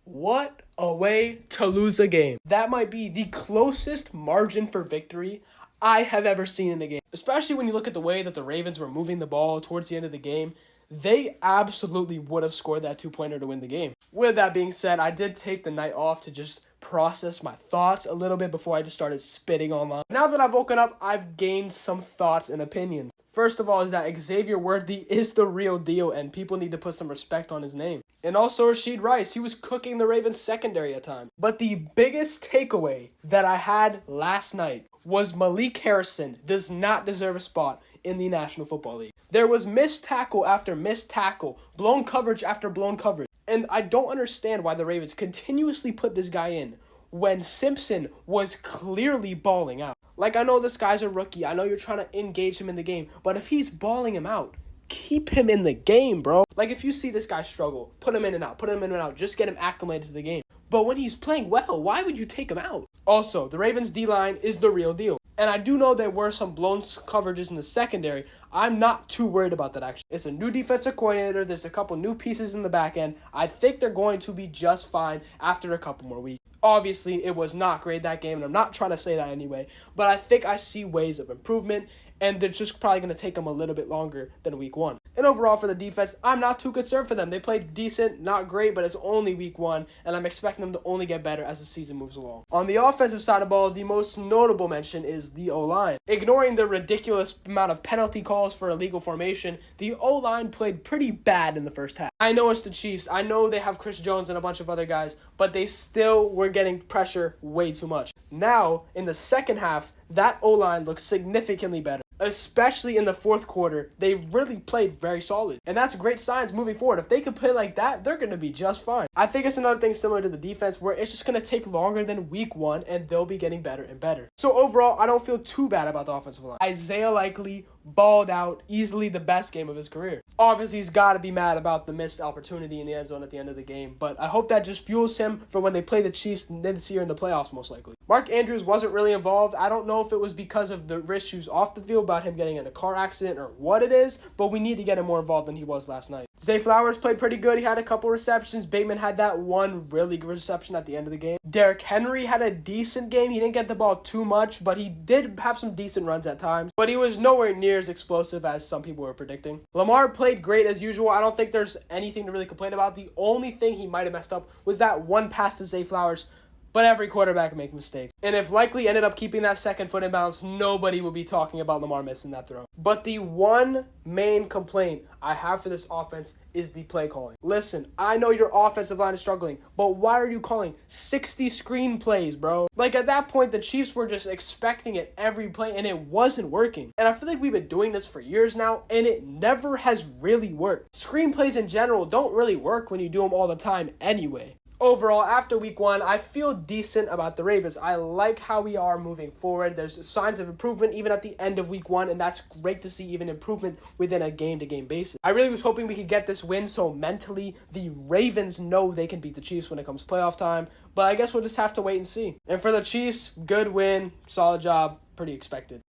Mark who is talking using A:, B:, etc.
A: What a way to lose a game. That might be the closest margin for victory I have ever seen in a game. Especially when you look at the way that the Ravens were moving the ball towards the end of the game. They absolutely would have scored that two-pointer to win the game. With that being said, I did take the night off to just process my thoughts a little bit before I just started spitting online. Now that I've woken up, I've gained some thoughts and opinions. First of all is that Xavier Worthy is the real deal and people need to put some respect on his name. And also Rashid Rice, he was cooking the Ravens secondary at times. But the biggest takeaway that I had last night was Malik Harrison does not deserve a spot in the National Football League. There was missed tackle after missed tackle, blown coverage after blown coverage. And I don't understand why the Ravens continuously put this guy in when Simpson was clearly balling out. Like, I know this guy's a rookie. I know you're trying to engage him in the game. But if he's balling him out, keep him in the game, bro. Like, if you see this guy struggle, put him in and out, put him in and out. Just get him acclimated to the game. But when he's playing well, why would you take him out? Also, the Ravens' D-line is the real deal. And I do know there were some blown coverages in the secondary. I'm not too worried about that, actually. It's a new defensive coordinator. There's a couple new pieces in the back end. I think they're going to be just fine after a couple more weeks. Obviously, it was not great that game, and I'm not trying to say that anyway. But I think I see ways of improvement, and they're just probably going to take them a little bit longer than week one. And overall for the defense, I'm not too concerned for them. They played decent, not great, but it's only week one, and I'm expecting them to only get better as the season moves along. On the offensive side of the ball, the most notable mention is the O-line. Ignoring the ridiculous amount of penalty calls for illegal formation, the O-line played pretty bad in the first half. I know it's the Chiefs. I know they have Chris Jones and a bunch of other guys, but they still were getting pressure way too much. Now, in the second half, that O-line looks significantly better. Especially in the fourth quarter, they really played very solid. And that's great signs moving forward. If they can play like that, they're going to be just fine. I think it's another thing similar to the defense where it's just going to take longer than week one and they'll be getting better and better. So overall, I don't feel too bad about the offensive line. Isaiah Likely balled out, easily the best game of his career. Obviously, he's got to be mad about the missed opportunity in the end zone at the end of the game, but I hope that just fuels him for when they play the Chiefs this year in the playoffs, most likely. Mark Andrews wasn't really involved. I don't know if it was because of the issues off the field about him getting in a car accident or what it is, but we need to get him more involved than he was last night. Zay Flowers played pretty good. He had a couple receptions. Bateman had that one really good reception at the end of the game. Derrick Henry had a decent game. He didn't get the ball too much, but he did have some decent runs at times. But he was nowhere near as explosive as some people were predicting. Lamar played great as usual. I don't think there's anything to really complain about. The only thing he might have messed up was that one pass to Zay Flowers. But every quarterback makes mistakes. And if Likely ended up keeping that second foot in bounds, nobody would be talking about Lamar missing that throw. But the one main complaint I have for this offense is the play calling. Listen, I know your offensive line is struggling, but why are you calling 60 screen plays, bro? Like, at that point, the Chiefs were just expecting it every play, and it wasn't working. And I feel like we've been doing this for years now, and it never has really worked. Screen plays in general don't really work when you do them all the time anyway. Overall, after week one, I feel decent about the Ravens. I like how we are moving forward. There's signs of improvement even at the end of week one, and that's great to see even improvement within a game-to-game basis. I really was hoping we could get this win so mentally the Ravens know they can beat the Chiefs when it comes playoff time, but I guess we'll just have to wait and see. And for the Chiefs, good win, solid job, pretty expected.